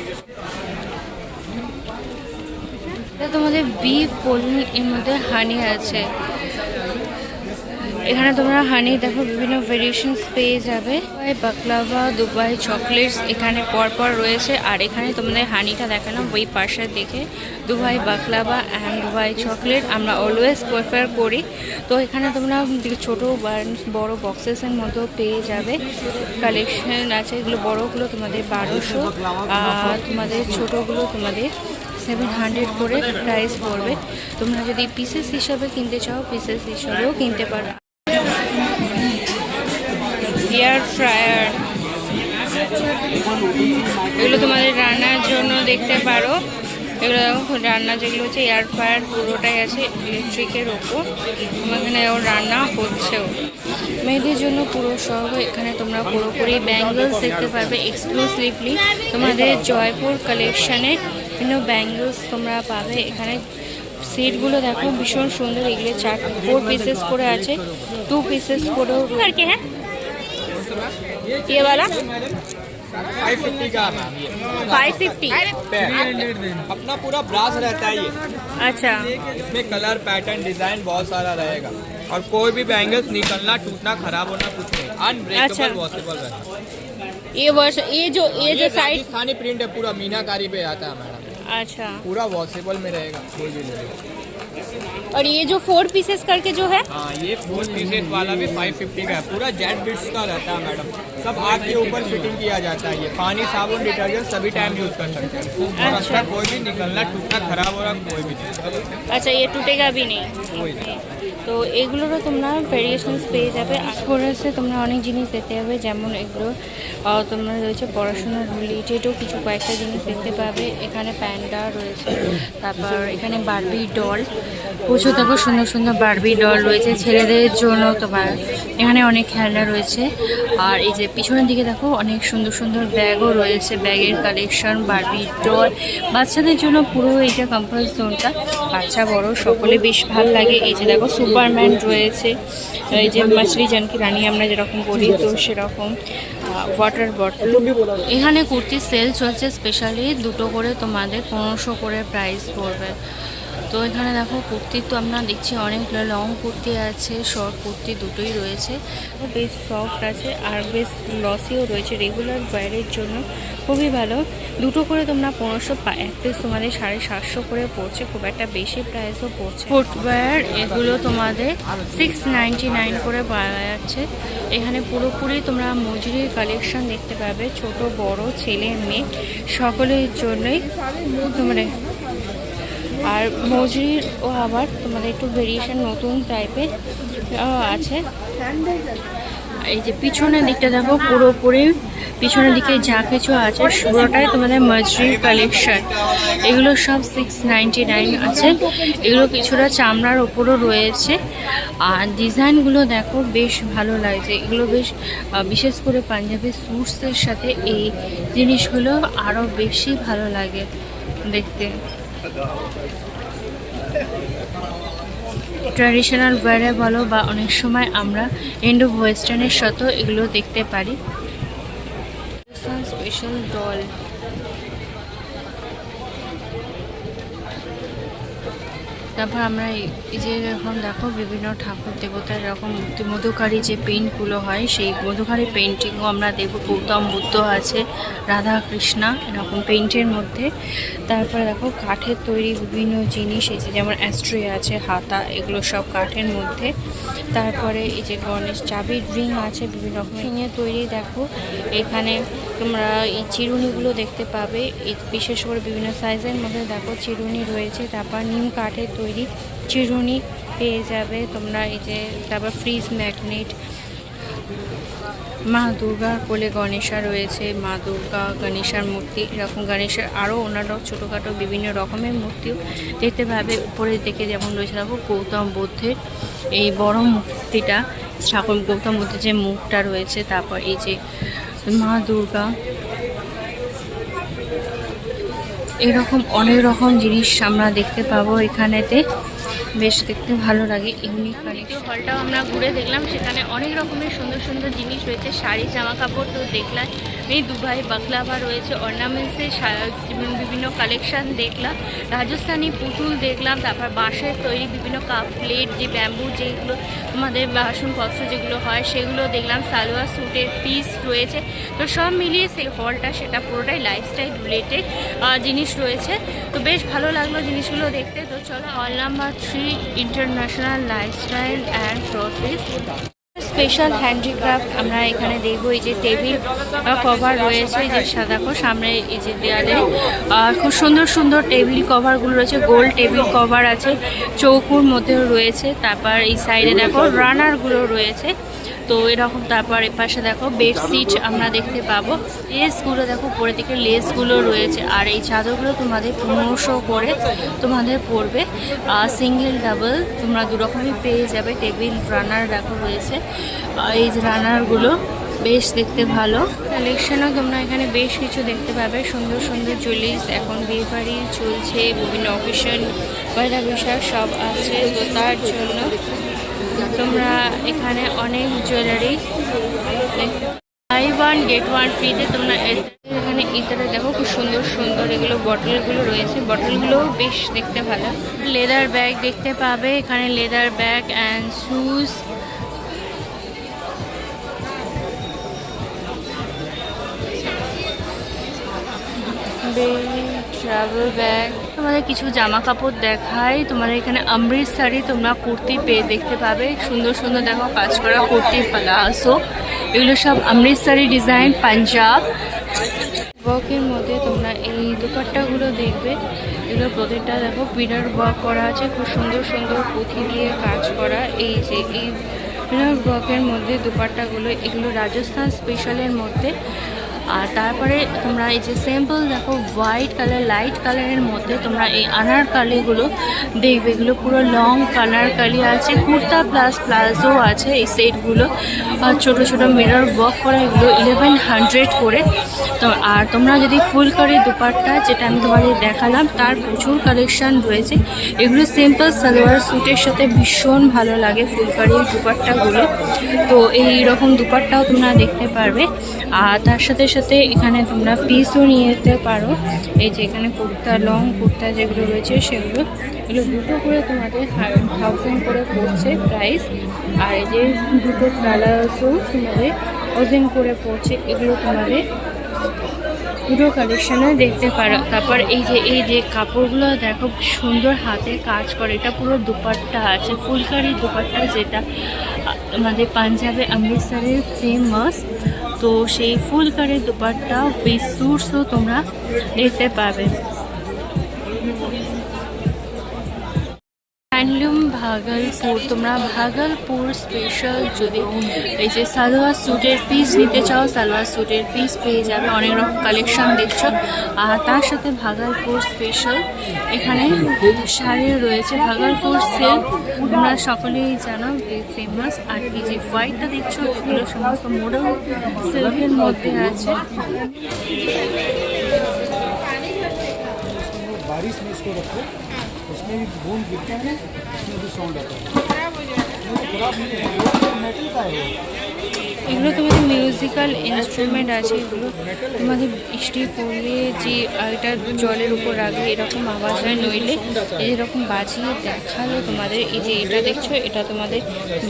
তোমাদের বিফ পোলিং, এর মধ্যে হানি আছে। এখানে তোমরা হানি দেখো বিভিন্ন ভেরিয়েশনস পেয়ে যাবে। বাকলাভা, দুবাই চকলেটস এখানে পরপর রয়েছে। আর এখানে তোমাদের হানিটা দেখালাম ওই পাশে দেখে, Dubai baklava and Dubai chocolate আমরা অলওয়েজ প্রেফার করি। তো এখানে তোমরা ছোটো বড় বক্সেসের মতো পেয়ে যাবে। কালেকশন আছে, এগুলো বড়গুলো তোমাদের 1200, আর তোমাদের ছোটোগুলো তোমাদের 700 করে প্রাইস পড়বে। তোমরা যদি পিসেস হিসাবে কিনতে চাও, পিসেস হিসাবেও কিনতে পারো। এয়ার ফ্রায়ার, এগুলো তোমাদের রান্নার জন্য দেখতে পারো। এগুলো রান্না যেগুলো হচ্ছে এয়ার ফ্রায়ার পুরোটাই আছে ইলেকট্রিকের ওপর, এখানে রান্না হচ্ছেও। মেয়েদের জন্য পুরো সহ এখানে তোমরা পুরোপুরি ব্যাঙ্গলস দেখতে পারবে এক্সক্লুসিভলি। তোমাদের জয়পুর কালেকশানে বিভিন্ন ব্যাঙ্গলস তোমরা পাবে। এখানে সেটগুলো দেখো ভীষণ সুন্দর, এগুলো 4 পিসেস করে আছে, 2 পিসেস করেও करके है। ये वाला 550 का मैम, ये 550। अपना पूरा ब्रास रहता है ये। अच्छा, इसमें कलर पैटर्न डिजाइन बहुत सारा रहेगा, और कोई भी बैंगल्स निकलना टूटना खराब होना कुछ नहीं, अनब्रेकेबल वॉशेबल रहेगा। ये जो साइड, राजस्थानी प्रिंट है, पूरा मीनाकारी पे आता है मैडम। अच्छा, पूरा वॉशेबल में रहेगा, कोई भी नहीं। और ये जो 4 पीसेस करके जो है, हाँ, ये 4 पीसेस वाला भी 550 का है। पूरा जेट बिट्स का रहता है मैडम, सब आग के ऊपर फिटिंग किया जाता है। ये पानी, साबुन, डिटर्जेंट सभी टाइम यूज कर सकते हैं। और अच्छा, कोई भी निकलना टूटना खराब हो रहा कोई भी नहीं। अच्छा ये टूटेगा भी नहीं। कोई नहीं। তো এগুলোরও তোমরা ভেরিয়েশনস পেয়ে যাবে। স্পোর্টসে তোমরা অনেক জিনিস দেখতে পাবে, যেমন এগুলো তোমরা রয়েছে পড়াশোনার রিলেটেডও কিছু কয়েকটা জিনিস দেখতে পাবে। এখানে প্যান্ডা রয়েছে, তারপর এখানে বারবি ডল, প্রচুর দেখো সুন্দর সুন্দর বারবি ডল রয়েছে ছেলেদের জন্য। তোমার এখানে অনেক খেলনা রয়েছে। আর এই যে পিছনের দিকে দেখো অনেক সুন্দর সুন্দর ব্যাগও রয়েছে, ব্যাগের কালেকশন, বারবি ডল। বাচ্চাদের জন্য পুরো এইটা কমফর্ট জোনটা, বাচ্চা বড় সকলে বেশ ভালো লাগে। এই যে দেখো সুপারম্যান রয়েছে, এই যে মাছলি জানকি রানী আমরা যেরকম বলি, তো সেরকম ওয়াটার বটল। এখানে কুর্তি সেল চলছে, স্পেশালি দুটো করে তোমাদের 1500 করে প্রাইস পড়বে। তো এখানে দেখো কুর্তি তো আমরা দেখছি অনেক লং কুর্তি আছে, শর্ট কুর্তি দুটোই রয়েছে, বেশ সফট আছে আর বেশ লসিও রয়েছে। রেগুলার ওয়্যারের জন্য খুবই ভালো। দুটো করে তোমরা 1500, এক পিস তোমাদের 750 করে পড়ছে, খুব একটা বেশি প্রাইসও পড়ছে। ফুটওয়্যার এগুলো তোমাদের 699 করে পাওয়া যাচ্ছে। এখানে পুরোপুরি তোমরা মজুরির কালেকশন দেখতে পাবে, ছোট বড় ছেলে মেয়ে সকলের জন্যই তোমরা। আর মজুরির ও আবার তোমাদের একটু ভেরিয়েশন নতুন টাইপের আছে। এই যে পিছনের দিকটা দেখো, পুরোপুরি পিছনের দিকে যা কিছু আছে পুরোটাই তোমাদের মজুরির কালেকশন। এগুলো সব 699 আছে। এগুলো কিছুটা চামড়ার ওপরও রয়েছে। আর ডিজাইনগুলো দেখো বেশ ভালো লাগছে। এগুলো বেশ বিশেষ করে পাঞ্জাবি স্যুটসের সাথে এই জিনিসগুলো আরও বেশি ভালো লাগে দেখতে। ট্র্যাডিশনাল ওয়্যারে বলো বা অনেক সময় আমরা ইন্ডো ওয়েস্টার্নের সাথেও এগুলো দেখতে পারি। স্পেশাল ডল, তারপর আমরা এই যে এরকম দেখো বিভিন্ন ঠাকুর দেবতার এরকম মধুকারী যে পেইন্টগুলো হয় সেই মধুকারী পেইন্টিংও আমরা দেখব। গৌতম বুদ্ধ আছে, রাধা কৃষ্ণা এরকম পেইন্টের মধ্যে। তারপরে দেখো কাঠের তৈরি বিভিন্ন জিনিস, এই যে যেমন অ্যাস্ট্রে আছে, হাতা, এগুলো সব কাঠের মধ্যে। তারপরে এই যে গণেশ চাবির রিং আছে বিভিন্ন রকমের রিংয়ের তৈরি। দেখো এখানে তোমরা এই চিরুনিগুলো দেখতে পাবে, এই বিশেষ করে বিভিন্ন সাইজের মধ্যে দেখো চিরুনি রয়েছে। তারপর নিম কাঠের তৈরি চিরুনি পেয়ে যাবে তোমরা। এই যে তারপর ফ্রিজ ম্যাগনেট, মা দুর্গার কোলে গণেশা রয়েছে, মা দুর্গা, গণেশার মূর্তি, এরকম গণেশের আরও অন্যান্য ছোটোখাটো বিভিন্ন রকমের মূর্তিও দেখতে পাবে। উপরের দিকে যেমন রয়েছে দেখো গৌতম বুদ্ধের এই বড় মূর্তিটা, ঠাকুর গৌতম বুদ্ধের যে মুখটা রয়েছে। তারপর এই যে মা দুর্গা, এরকম অনেক রকম জিনিস আমরা দেখতে পাবো এখানেতে। বেশ দেখতে ভালো লাগে, ইউনিক কালেকশন। হলটাও আমরা ঘুরে দেখলাম, সেখানে অনেক রকমের সুন্দর সুন্দর জিনিস রয়েছে। শাড়ি, জামা কাপড় তো দেখলাম, এই দুবাই বাকলাভা রয়েছে, অর্নামেন্টসের বিভিন্ন কালেকশন দেখলাম, রাজস্থানি পুতুল দেখলাম, তারপর বাঁশের তৈরি বিভিন্ন কাপ প্লেট, যে ব্যাম্বু যেগুলো আমাদের বাসনপত্র যেগুলো হয় সেগুলো দেখলাম, সালোয়ার স্যুটের পিস রয়েছে। তো সব মিলিয়ে সেই হলটা সেটা পুরোটাই লাইফস্টাইল রিলেটেড জিনিস রয়েছে। তো বেশ ভালো লাগলো জিনিসগুলো দেখতে। তো চলো হল number 3 international lifestyle and process special handicraft আমরা এখানে দেখবো। এই যে টেবিল কভার রয়েছে, এই যে দেখো সামনে এই যে দেয়ালে খুব সুন্দর সুন্দর টেবিল কভারগুলো রয়েছে। গোল টেবিল কভার আছে, চৌকুর মধ্যেও রয়েছে। তারপর এই সাইডে দেখো রানারগুলো রয়েছে। তো এরকম তারপর এর পাশে দেখো বেডশিট আমরা দেখতে পাবো। লেসগুলো দেখো উপরের দিকে লেসগুলো রয়েছে। আর এই চাদরগুলো তোমাদের 1500 করে তোমাদের পড়বে, সিঙ্গেল ডাবল তোমরা দু রকমই পেয়ে যাবে। টেবিল রানার দেখো রয়েছে, এই যে রানারগুলো বেশ দেখতে ভালো। কালেকশনও তোমরা এখানে বেশ কিছু দেখতে পাবে, সুন্দর সুন্দর জুয়েলারিস। এখন বিয়ে বাড়ি চলছে, বিভিন্ন অকেশন পয়লা বৈশাখ সব আছে, তো তার জন্য তোমরা এখানে অনেক জুয়েলারি বাই 1 get 1 ফ্রিতে তোমরা এখানে ইতারে দেখো খুব সুন্দর সুন্দর এগুলো বটলগুলো রয়েছে। বটলগুলো বেশ দেখতে ভালো। লেদার ব্যাগ দেখতে পাবে এখানে, leather bag and shoes, travel bag. তোমাদের কিছু জামা কাপড় দেখায়, তোমাদের এখানে অমৃতসরি তোমরা কুর্তি পেয়ে দেখতে পাবে। সুন্দর সুন্দর দেখো কাজ করা কুর্তি, প্লাজো, এগুলো সব অমৃতসরি ডিজাইন, পাঞ্জাব ওয়ার্কের মধ্যে তোমরা এই দুপাট্টাগুলো দেখবে। এগুলো প্রত্যেকটা দেখো পিলার ওয়ার্ক করা আছে, খুব সুন্দর সুন্দর পুঁথি দিয়ে কাজ করা। এই যে এই পিলার ওয়ার্কের মধ্যে দুপাট্টাগুলো, এগুলো রাজস্থান স্পেশালের মধ্যে। আর তারপরে তোমরা এই যে সিম্পল দেখো হোয়াইট কালার, লাইট কালারের মধ্যে তোমরা এই আনারকালিগুলো দেখবে। এগুলো পুরো লং আনারকালি আছে, কুর্তা প্লাস প্লাজো আছে এই সেটগুলো। ছোটো ছোটো মিরর ওয়ার্ক করা, এগুলো 1100 করে। তো আর তোমরা যদি ফুলকারি দুপাট্টা যেটা আমি তোমাদের দেখালাম, তার প্রচুর কালেকশান রয়েছে। এগুলো সিম্পল সালোয়ার স্যুটের সাথে ভীষণ ভালো লাগে ফুলকারি দুপাট্টাগুলো। তো এই রকম দুপাট্টাও তোমরা দেখতে পারবে। আর তার সাথে সাথে এখানে তোমরা পিসও নিয়ে যেতে পারো। এই যে এখানে কুর্তা, লং কুর্তা যেগুলো রয়েছে সেগুলো, এগুলো দুটো করে তোমাদের 1000 করে পড়ছে প্রাইস। আর এই যে দুটো প্লাজো তোমাদের 1000 করে পড়ছে। এগুলো তোমাদের পুরো কালেকশনে দেখতে পারো। তারপর এই যে কাপড়গুলো দেখো সুন্দর হাতে কাজ করে, এটা পুরো দুপাট্টা আছে, ফুলকারি দুপাট্টা, যেটা আমাদের পাঞ্জাবে অমৃতসরের ফেমাস। তো সেই ফুলকারি দুপাট্টা উইথ স্যুটসও তোমরা দেখতে পাবে। হ্যান্ডলুম ভাগলপুর, তোমরা ভাগলপুর স্পেশাল যদি এই যে সালোয়ার স্যুটের পিস নিতে চাও, সালোয়ার স্যুটের পিস পেয়ে যাবে। অনেক রকম কালেকশন দেখছো। আর তার সাথে ভাগলপুর স্পেশাল এখানে শাড়িও রয়েছে। ভাগলপুর সিল্ক তোমরা সকলেই জানো ফেমাস। আর এই যে হোয়াইটটা দেখছো, এগুলো সমস্ত মডেল সিল্কের মধ্যে আছে। बारिश में इसको रखो, उसमें भी बूंद गिरते हैं, उसमें भी साउंड आता है। এগুলো তোমাদের মিউজিক্যাল ইনস্ট্রুমেন্ট আছে, এগুলো তোমাদের বৃষ্টি পড়লে যে এটা জলের উপর রাখলে এরকম আওয়াজ হয়, নইলে এরকম বাজিয়ে দেখালে তোমাদের এই যে এটা দেখছো এটা তোমাদের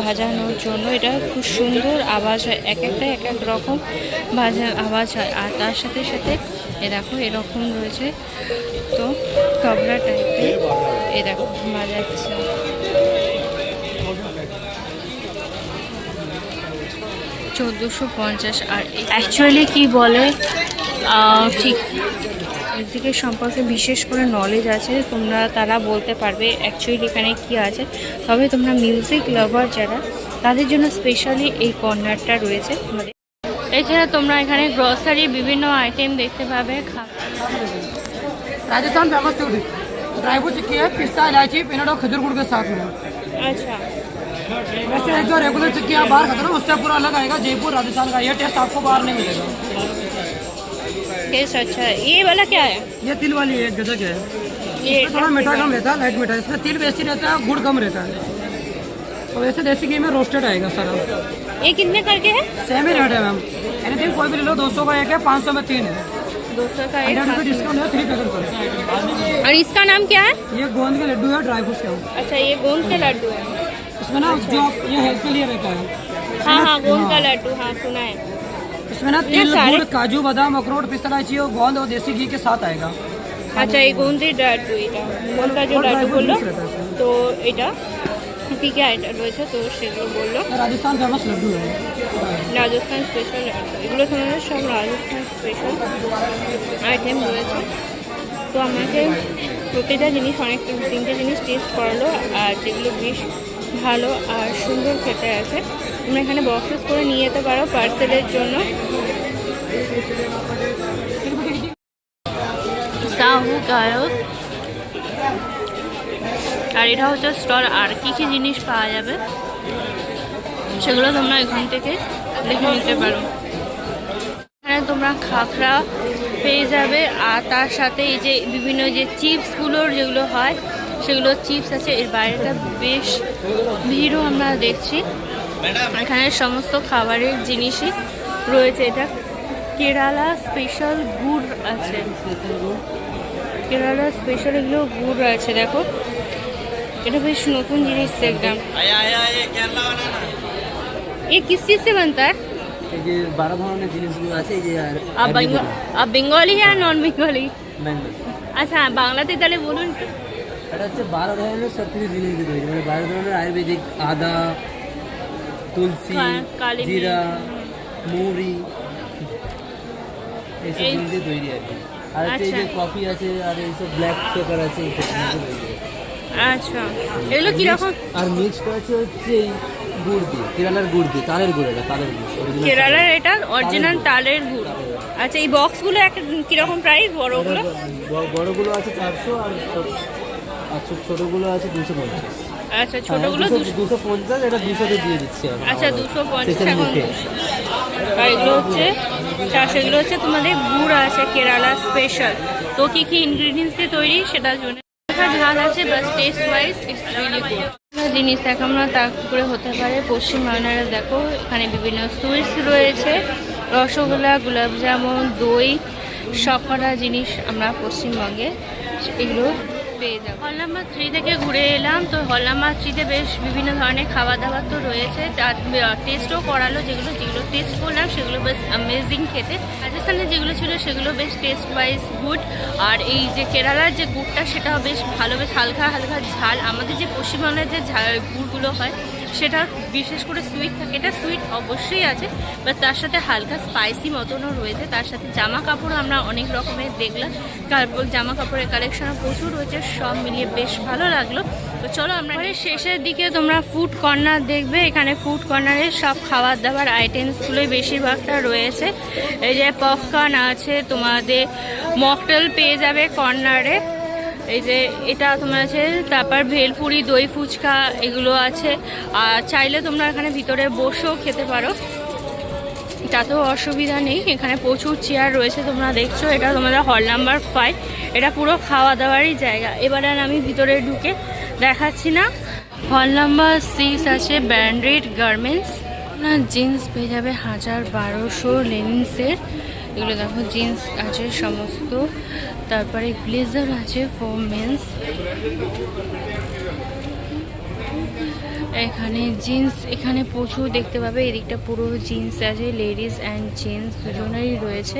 বাজানোর জন্য এটা খুব সুন্দর আওয়াজ হয়, এক একটা এক এক রকম আওয়াজ হয়। আর তার সাথে সাথে এ দেখো এরকম রয়েছে তো তবলা টাইপের এ দেখো বাজাচ্ছে। 1450। আর অ্যাকচুয়ালি কি বলে ঠিক মিউজিকের সম্পর্কে বিশেষ করে নলেজ আছে তোমরা, তারা বলতে পারবে অ্যাকচুয়ালি এখানে কি আছে। তবে তোমরা মিউজিক লাভার যারা তাদের জন্য স্পেশালি এই কর্নারটা রয়েছে তোমাদের। এছাড়া তোমরা এখানে গ্রসারি বিভিন্ন আইটেম দেখতে পাবে। Rajasthan famous sweet dry fruit chikki है, पिस्ता इलायची पीनट और खजूर गुड़ के साथ में। अच्छा वैसे एक जो रेगुलर चिक्की आप बाहर खाते हो ना उससे पूरा अलग आएगा, जयपुर राजस्थान का ये टेस्ट आपको बाहर नहीं मिलेगा। टेस्ट अच्छा है। ये वाला क्या है? ये तिल वाली है, गजक है, ये थोड़ा मीठा कम रहता है, लाइट मीठा। इसमें तिल बेसी रहता है, गुड़ कम रहता है। तो वैसे देसी घी में रोस्टेड आएगा सारा। ये कितने करके है? सेम ही रेट है मैम, एनीथिंग कोई भी ले लो। 200 का एक है, 500 में 3 है। 200 का 100 रुपये एक। डिस्काउंट है, 3 पैकेट पर। और इसका नाम क्या है? ये गोंद के लड्डू है, ड्राई फ्रूट्स का। अच्छा ये गोंद के लड्डू है। इसमें ना जो ये हेल्थ के लिए रहता है। हाँ हाँ गोंद का लड्डू, हाँ सुना है। इसमें ना तिल, गुड़, काजू, बादाम, अखरोट, पिस्ता, इलायची और गोंद और देसी घी के साथ आएगा। अच्छा ये गोंदी लड्डू, এটা গোন্দ का जो लड्डू বললো তো এটা কি কি আইটেম রয়েছে তো সেগুলো বললো। राजस्थान फेमस लड्डू है। রাজস্থান স্পেশাল এগুলো তোমাদের সব রাজস্থান স্পেশাল আইটেম রয়েছে। তো আমাকে প্রতিটা জিনিস অনেক 3টে জিনিস টেস্ট করালো, আর যেগুলো বেশ ভালো আর সুন্দর খেতে আছে। তোমরা এখানে বক্সেস করে নিয়ে যেতে পারো পার্সেলের জন্য। সাহু গায়ক। আর এটা হচ্ছে স্টল। আর কী কী জিনিস পাওয়া যাবে সেগুলো তোমরা এখান থেকে দেখে নিতে পারো। এখানে তোমরা খাখরা পেয়ে যাবে, আর তার সাথে এই যে বিভিন্ন যে চিপসগুলোর যেগুলো হয় সেগুলো চিপস আছে। এর বাইরেটা বেশ ভিড়ও আমরা দেখছি। এখানে সমস্ত খাবারের জিনিসই রয়েছে। এটা কেরালা স্পেশাল গুড় আছে, কেরালা স্পেশাল এগুলো গুড় আছে। দেখো এটা বেশ নতুন জিনিস দেখলাম। ये किस चीज़ से बनता है? যে 12 ধরনের জিনিসগুলো আছে এই যে आप बंगाली है नॉन बंगाली? বেঙ্গল আচ্ছা বাংলাতে তাহলে বলুন। এটা হচ্ছে 12 ধরনের সব কিছু জিনিস দিয়ে তৈরি, মানে 12 ধরনের আয়ুর্বেদিক আদা, তুলসী, কালি জিরা, মৌরি এইসব জিনিস দিয়ে তৈরি আর কি। আর হচ্ছে এই যে কফি আছে, আর এইসব ব্ল্যাক পেপার আছে, এইসব জিনিস দিয়ে তৈরি। আচ্ছা এগুলো কীরকম? আর মিক্স করেছে হচ্ছে এই গুড় দিয়ে, কেরালার গুড় দিয়ে, তালের গুড়, এটা তালের গুড় original কেরালার এটা অরিজিনাল তালের গুড়। আচ্ছা এই বক্সগুলো একটা কীরকম প্রাইস বড়গুলো? বড়গুলো আছে 400 আর ছোটগুলো আছে 250। আচ্ছা ছোটোগুলো 250, এটা 200 দিয়ে দিচ্ছি এখন। আচ্ছা 250 এখন 200। আর এগুলো হচ্ছে 400। এগুলো হচ্ছে তোমাদের গুড় আছে কেরালা স্পেশাল। তো কী কী ইনগ্রিডিয়েন্টস দিয়ে তৈরি সেটার জন্য ঝাল আছে, বাস taste wise it's really good. জিনিস দেখাম না তা করে হতে পারে। পশ্চিমবাংলার দেখো এখানে বিভিন্ন সুইটস রয়েছে, রসগোল্লা, গোলাপ জামুন, দই, সবকটা জিনিস আমরা পশ্চিমবঙ্গে এগুলো পেয়ে যাবো। হল নাম্বার 3 থেকে ঘুরে এলাম। তো হল নাম্বার 3-তে বেশ বিভিন্ন ধরনের খাবার দাবার তো রয়েছে, তার টেস্টও করালো। যেগুলো টেস্ট করলাম সেগুলো বেশ অ্যামেজিং খেতে। রাজস্থানে যেগুলো ছিল সেগুলো বেশ টেস্ট ওয়াইজ গুড। আর এই যে কেরালার যে গুড়টা সেটাও বেশ ভালো, বেশ হালকা হালকা ঝাল। আমাদের যে পশ্চিমবাংলার যে গুড়গুলো হয় সেটা বিশেষ করে সুইট থাকে, এটা সুইট অবশ্যই আছে, বাট তার সাথে হালকা স্পাইসি মতনও রয়েছে। তার সাথে জামা কাপড় আমরা অনেক রকমের দেখলাম, জামা কাপড়ের কালেকশনও প্রচুর রয়েছে, সব মিলিয়ে বেশ ভালো লাগলো। তো চলো আমরা শেষের দিকে তোমরা ফুড কর্নার দেখবে। এখানে ফুড কর্নারে সব খাবার দাবার আইটেমসগুলোই বেশিরভাগটা রয়েছে। এই যে পপকর্ন আছে, তোমাদের মকটেল পেয়ে যাবে কর্নারে। এই যে এটা তোমার আছে, তারপর ভেলপুরি, দই ফুচকা এগুলো আছে। আর চাইলে তোমরা এখানে ভিতরে বসেও খেতে পারো, তাতেও অসুবিধা নেই। এখানে প্রচুর চেয়ার রয়েছে তোমরা দেখছো। এটা তোমাদের হল নাম্বার 5। এটা পুরো খাওয়া দাওয়ারই জায়গা। এবার আর আমি ভিতরে ঢুকে দেখাচ্ছি না, হল নাম্বার 6 আছে ব্র্যান্ডেড গার্মেন্টস। না জিন্স পেয়ে যাবে 1200 লেনিনসের। এগুলো দেখো জিন্স আছে সমস্ত, তারপরে ব্লেজার আছে ফর মেন্স। এখানে জিন্স এখানে প্রচুর দেখতে পাবে, এদিকটা পুরো জিন্স আছে, লেডিস অ্যান্ড জেন্টস দুজনেরই রয়েছে।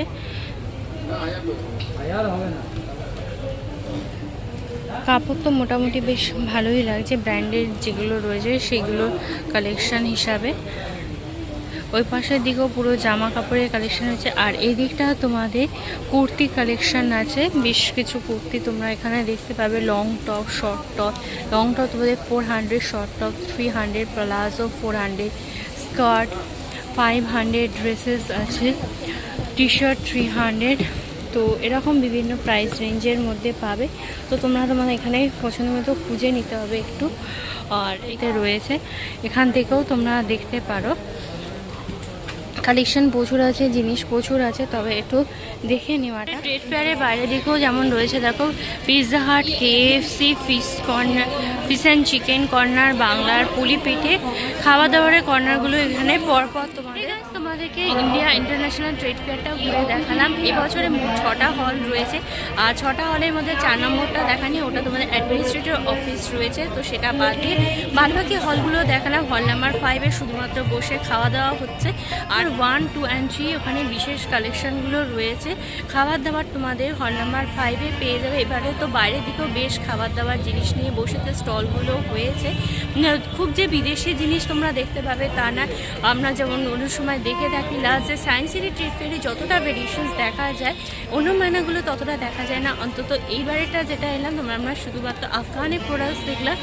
কাপড় তো মোটামুটি বেশ ভালোই লাগছে, ব্র্যান্ডেড যেগুলো রয়েছে সেগুলো কালেকশন হিসাবে। ওই পাশের দিকেও পুরো জামা কাপড়ের কালেকশন হচ্ছে, আর এই দিকটা তোমাদের কুর্তি কালেকশন আছে। বেশ কিছু কুর্তি তোমরা এখানে দেখতে পাবে, long top, short top. Long top তোমাদের 400, short top 300, palazzo 400, skirt 500, dresses আছে, টি শার্ট 300। তো এরকম বিভিন্ন প্রাইস রেঞ্জের মধ্যে পাবে। তো তোমরা তোমাদের এখানে পছন্দ মতো খুঁজে নিতে হবে একটু। আর এটা রয়েছে, এখান থেকেও তোমরা দেখতে পারো। কালেকশন প্রচুর আছে, জিনিস প্রচুর আছে, তবে একটু দেখে নেওয়াটা। ট্রেড ফেয়ারের বাইরে দিকেও যেমন রয়েছে দেখো, Pizza Hut, KFC, fish corner, fish and chicken corner, বাংলার পুলি পিঠে, খাওয়া দাওয়ারের কর্নারগুলো এখানে পরপর তোমাদেরকে ইন্ডিয়া ইন্টারন্যাশনাল ট্রেড ফেয়ারটাও ঘুরে দেখালাম। এবছরে মোট 6টা হল রয়েছে, আর 6টা হলের মধ্যে 4 নম্বরটা দেখানি, ওটা তোমাদের অ্যাডমিনিস্ট্রেটিভ অফিস রয়েছে। তো সেটা বাদ দিয়ে বাদবাকি হলগুলো দেখালাম। হল নাম্বার 5-এ শুধুমাত্র বসে খাওয়া দাওয়া হচ্ছে, আর 1, 2 and 3 ওখানে বিশেষ কালেকশনগুলো রয়েছে। খাবার দাবার তোমাদের হল নাম্বার 5-এ পেয়ে যাবে। এবারে তো বাইরের দিকেও বেশ খাবার দাবার জিনিস নিয়ে বসেছে, স্টলগুলো হয়েছে। খুব যে বিদেশি জিনিস তোমরা দেখতে পাবে তা না। আমরা যেমন অন্য সময় দেখে থাকি লাস্ট যে সায়েন্স সিটি ট্রেড ফেয়ারে যতটা ভেরিয়েশনস দেখা যায়, অন্য মাইনাগুলো ততটা দেখা যায় না। অন্তত এইবারেটা যেটা এলাম তোমরা আমরা শুধুমাত্র আফগানের প্রোডাক্টস দেখলাম,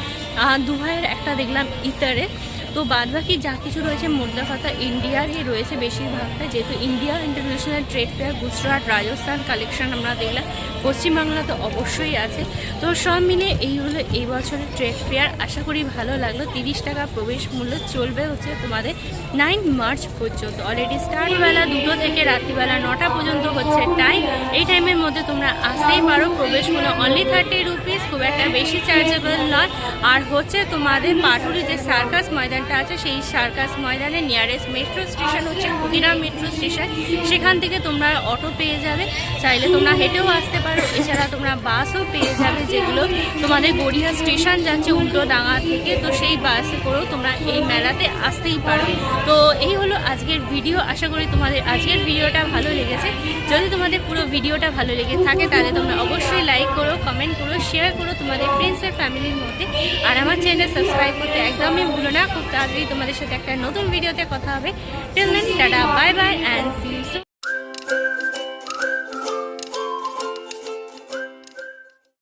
দুবাইয়ের একটা দেখলাম ইতারে। তো বাদবাকি যা কিছু রয়েছে মোদ্দা কথা ইন্ডিয়ারই রয়েছে বেশিরভাগটা, যেহেতু India international trade fair. Gujarat, Rajasthan collection আমরা দেখলাম, পশ্চিমবাংলা তো অবশ্যই আছে। তো সব মিলে এই হলো এই বছরের ট্রেড ফেয়ার। আশা করি ভালো লাগলো। 30 টাকা প্রবেশ মূল্য, চলবে হচ্ছে তোমাদের 9 মার্চ পর্যন্ত। অলরেডি স্টার্টবেলা 2টো থেকে রাত্রিবেলা 9টা পর্যন্ত হচ্ছে টাইম। এই টাইমের মধ্যে তোমরা আসতেই পারো। প্রবেশ মূল্য অনলি 30 রুপিস, খুব একটা বেশি চার্জেবল নয়। আর হচ্ছে তোমাদের পাটুলি যে সার্কাস ময়দান আছে, সেই সার্কাস ময়দানে নিয়ারেস্ট মেট্রো স্টেশন হচ্ছে ক্ষুদিরাম মেট্রো স্টেশন। সেখান থেকে তোমরা অটো পেয়ে যাবে, চাইলে তোমরা হেঁটেও আসতে পারো। এছাড়া তোমরা বাসও পেয়ে যাবে, যেগুলো তোমাদের গড়িয়া স্টেশন যাচ্ছে উল্টো ডাঙা থেকে। তো সেই বাসে করেও তোমরা এই মেলাতে আসতেই পারো। তো এই হলো আজকের ভিডিও। আশা করি তোমাদের আজকের ভিডিওটা ভালো লেগেছে। যদি তোমাদের পুরো ভিডিওটা ভালো লেগে থাকে তাহলে তোমরা অবশ্যই লাইক করো, কমেন্ট করো, শেয়ার করো তোমাদের ফ্রেন্ডস আর ফ্যামিলির মধ্যে। আর আমার চ্যানেল সাবস্ক্রাইব করতে একদমই ভুলো না। খুব তাড়াতাড়ি তোমাদের সাথে একটা নতুন ভিডিওতে কথা হবে। Till then tata, bye bye and see you soon.